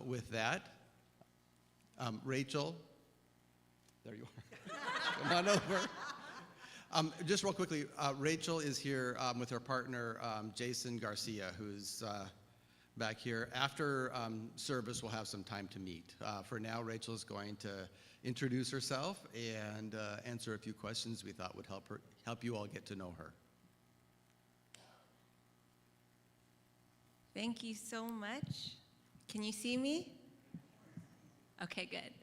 With that, Rachel, there you are. Come on over. Just real quickly, Rachel is here with her partner, Jason Garcia, who's back here. After service, we'll have some time to meet. For now, Rachel is going to introduce herself and answer a few questions we thought would help you all get to know her. Thank you so much. Can you see me? Okay, good.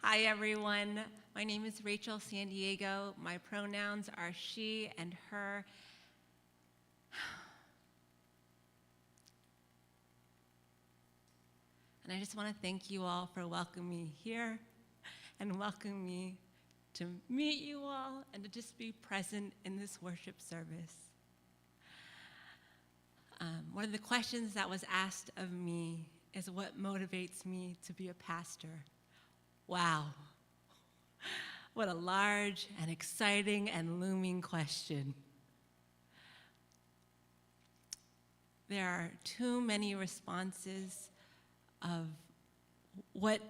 Hi, everyone. My name is Rachel San Diego. My pronouns are she and her. And I just want to thank you all for welcoming me here and welcoming me to meet you all and to just be present in this worship service. One of the questions that was asked of me is what motivates me to be a pastor. Wow. What a large and exciting and looming question. There are too many responses of what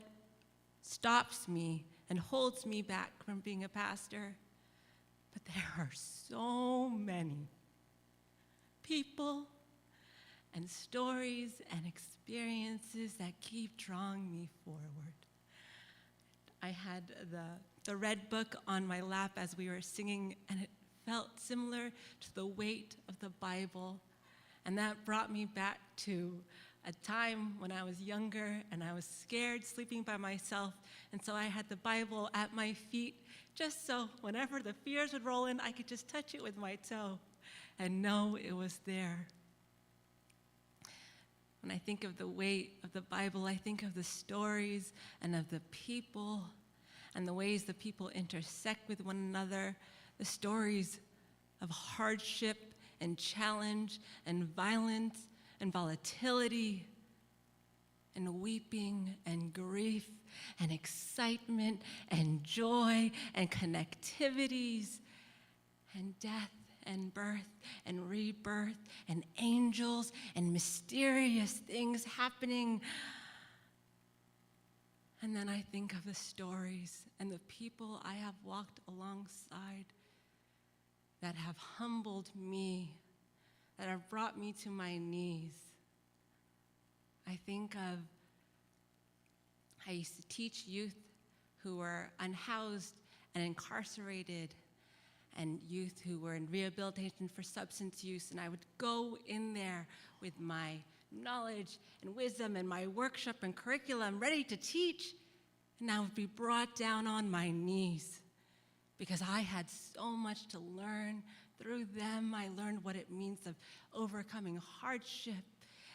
stops me and holds me back from being a pastor, but there are so many people and stories and experiences that keep drawing me forward. I had the red book on my lap as we were singing, and it felt similar to the weight of the Bible. And that brought me back to a time when I was younger and I was scared sleeping by myself. And so I had the Bible at my feet just so whenever the fears would roll in, I could just touch it with my toe and know it was there. When I think of the weight of the Bible, I think of the stories and of the people and the ways the people intersect with one another, the stories of hardship and challenge and violence and volatility and weeping and grief and excitement and joy and connectivities and death and birth and rebirth and angels and mysterious things happening. And then I think of the stories and the people I have walked alongside that have humbled me, that have brought me to my knees. I used to teach youth who were unhoused and incarcerated, and youth who were in rehabilitation for substance use, and I would go in there with my knowledge and wisdom and my workshop and curriculum ready to teach, and I would be brought down on my knees because I had so much to learn. Through them, I learned what it means of overcoming hardship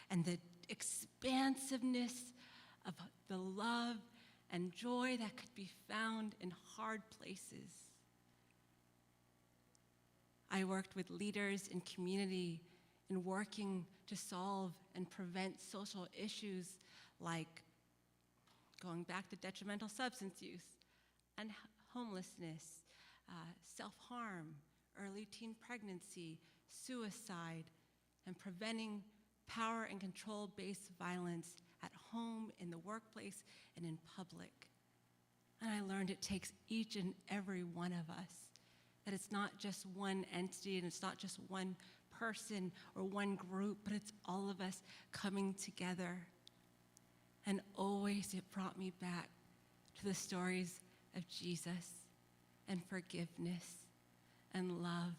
and the expansiveness of the love and joy that could be found in hard places. I worked with leaders in community in working to solve and prevent social issues like going back to detrimental substance use and homelessness, self-harm, early teen pregnancy, suicide, and preventing power and control-based violence at home, in the workplace, and in public. And I learned it takes each and every one of us, that it's not just one entity and it's not just one person or one group, but it's all of us coming together. And always it brought me back to the stories of Jesus and forgiveness and love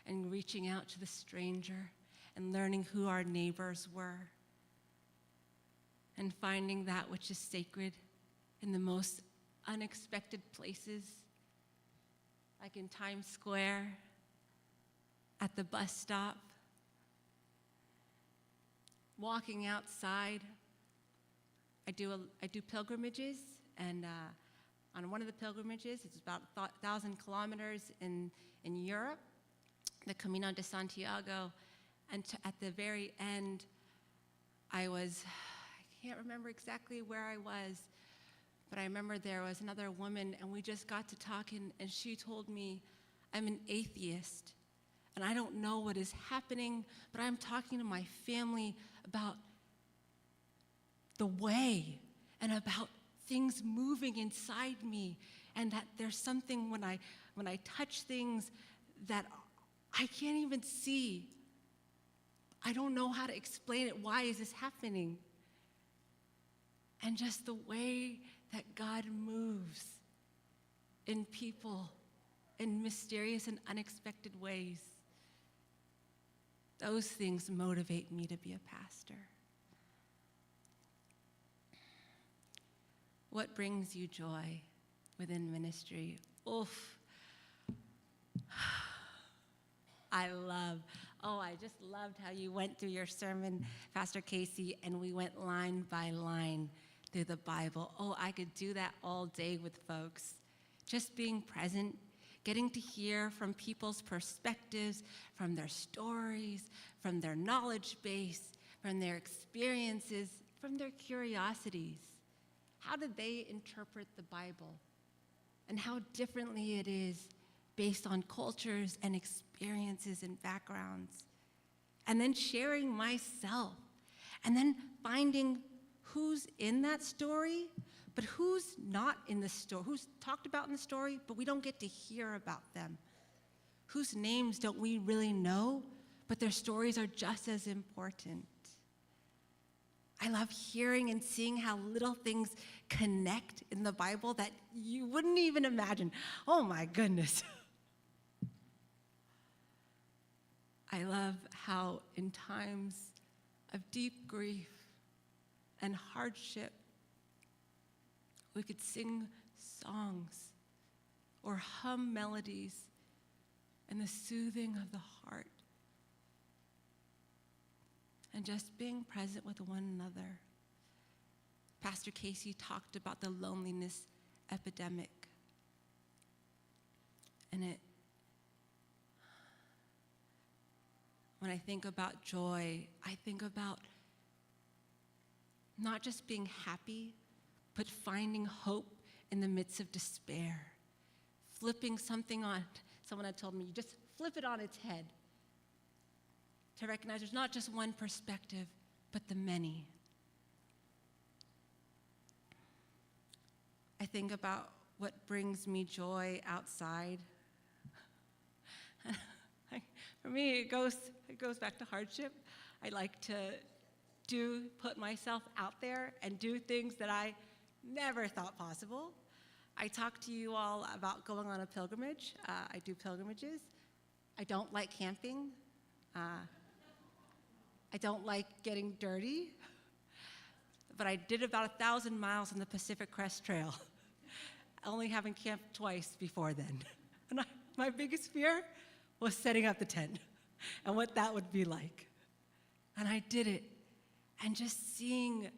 and reaching out to the stranger and learning who our neighbors were and finding that which is sacred in the most unexpected places, like in Times Square, at the bus stop, walking outside. I do pilgrimages, and on one of the pilgrimages, it's about 1,000 kilometers in Europe, the Camino de Santiago, and at the very end, I can't remember exactly where I was, but I remember there was another woman, and we just got to talking, and she told me, I'm an atheist, and I don't know what is happening, but I'm talking to my family about the way and about things moving inside me, and that there's something when I touch things that I can't even see. I don't know how to explain it. Why is this happening? And just the way that God moves in people in mysterious and unexpected ways. Those things motivate me to be a pastor. What brings you joy within ministry? Oof. I just loved how you went through your sermon, Pastor Casey, and we went line by line through the Bible. Oh, I could do that all day with folks. Just being present, getting to hear from people's perspectives, from their stories, from their knowledge base, from their experiences, from their curiosities. How did they interpret the Bible? And how differently it is based on cultures and experiences and backgrounds. And then sharing myself. And then finding who's in that story, but who's not in the story, who's talked about in the story, but we don't get to hear about them. Whose names don't we really know, but their stories are just as important. I love hearing and seeing how little things connect in the Bible that you wouldn't even imagine. Oh my goodness. I love how in times of deep grief and hardship, we could sing songs or hum melodies in the soothing of the heart and just being present with one another. Pastor Casey talked about the loneliness epidemic. And when I think about joy, I think about not just being happy, but finding hope in the midst of despair. Flipping something on, someone had told me, you just flip it on its head. To recognize there's not just one perspective, but the many. I think about what brings me joy outside. For me, it goes back to hardship. I like to put myself out there and do things that I never thought possible. I talked to you all about going on a pilgrimage. I do pilgrimages. I don't like camping. I don't like getting dirty. But I did about 1,000 miles on the Pacific Crest Trail, only having camped twice before then. And my biggest fear was setting up the tent and what that would be like. And I did it. And just seeing,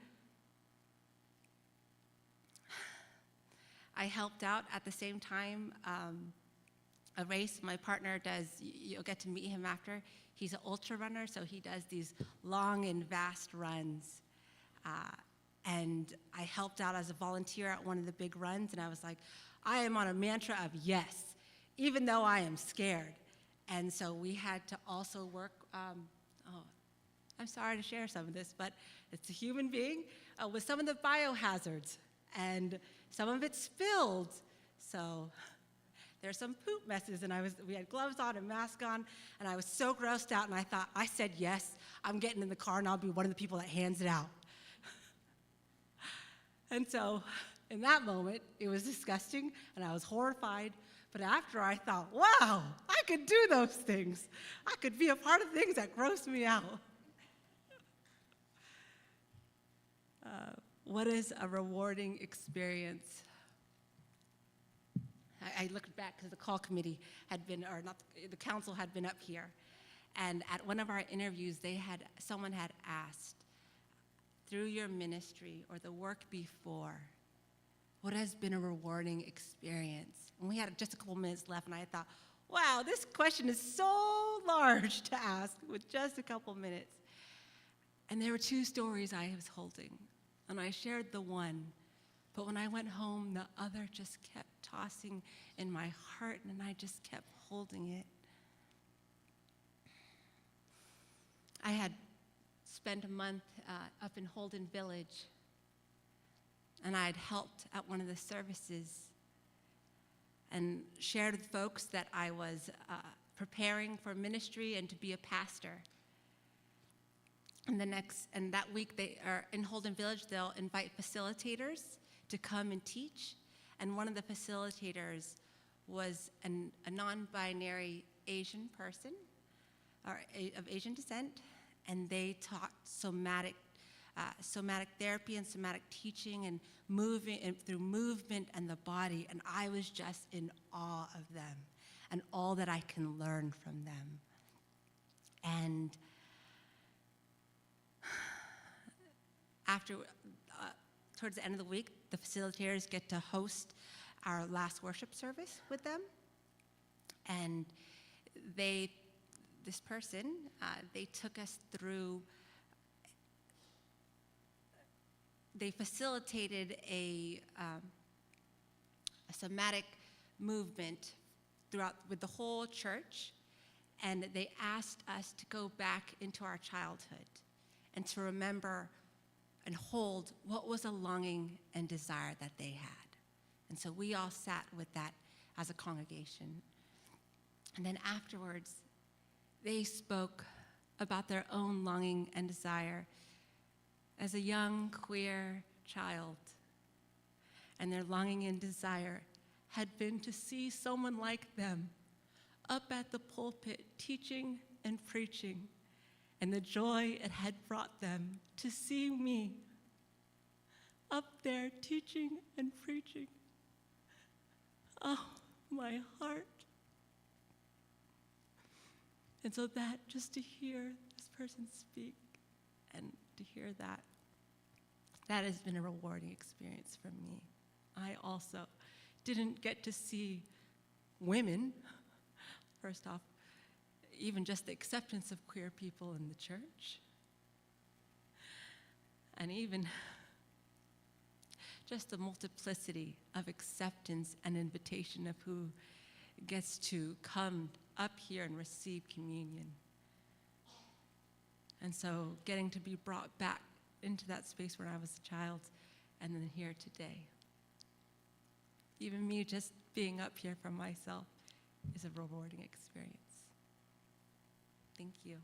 I helped out at the same time a race my partner does. You'll get to meet him after. He's an ultra runner, so he does these long and vast runs. And I helped out as a volunteer at one of the big runs, and I was like, I am on a mantra of yes, even though I am scared. And so we had to also work, I'm sorry to share some of this, but it's a human being with some of the biohazards, and some of it spilled. So there's some poop messes, and we had gloves on and mask on, and I was so grossed out, and I said yes, I'm getting in the car, and I'll be one of the people that hands it out. And so in that moment, it was disgusting, and I was horrified. But after, I thought, wow, I could do those things. I could be a part of things that gross me out. What is a rewarding experience? I looked back because the call committee had been, or not, the council had been up here. And at one of our interviews, someone had asked, through your ministry or the work before, what has been a rewarding experience? And we had just a couple minutes left, and I thought, wow, this question is so large to ask with just a couple minutes. And there were two stories I was holding, and I shared the one, but when I went home, the other just kept tossing in my heart, and I just kept holding it. I had spent a month up in Holden Village, and I had helped at one of the services and shared with folks that I was preparing for ministry and to be a pastor. And that week they are in Holden Village, they'll invite facilitators to come and teach. And one of the facilitators was a non-binary Asian person, of Asian descent, and they taught somatic therapy and somatic teaching and moving and through movement and the body, and I was just in awe of them and all that I can learn from them. And after, towards the end of the week, the facilitators get to host our last worship service with them, and they took us through. They facilitated a somatic movement throughout with the whole church, and they asked us to go back into our childhood and to remember and hold what was a longing and desire that they had. And so we all sat with that as a congregation. And then afterwards, they spoke about their own longing and desire as a young queer child. And their longing and desire had been to see someone like them up at the pulpit teaching and preaching, and the joy it had brought them to see me up there teaching and preaching. Oh, my heart. And so that, just to hear this person speak and to hear that, that has been a rewarding experience for me. I also didn't get to see women, first off, even just the acceptance of queer people in the church, and even just the multiplicity of acceptance and invitation of who gets to come up here and receive communion. And so getting to be brought back into that space when I was a child and then here today. Even me just being up here for myself is a rewarding experience. Thank you.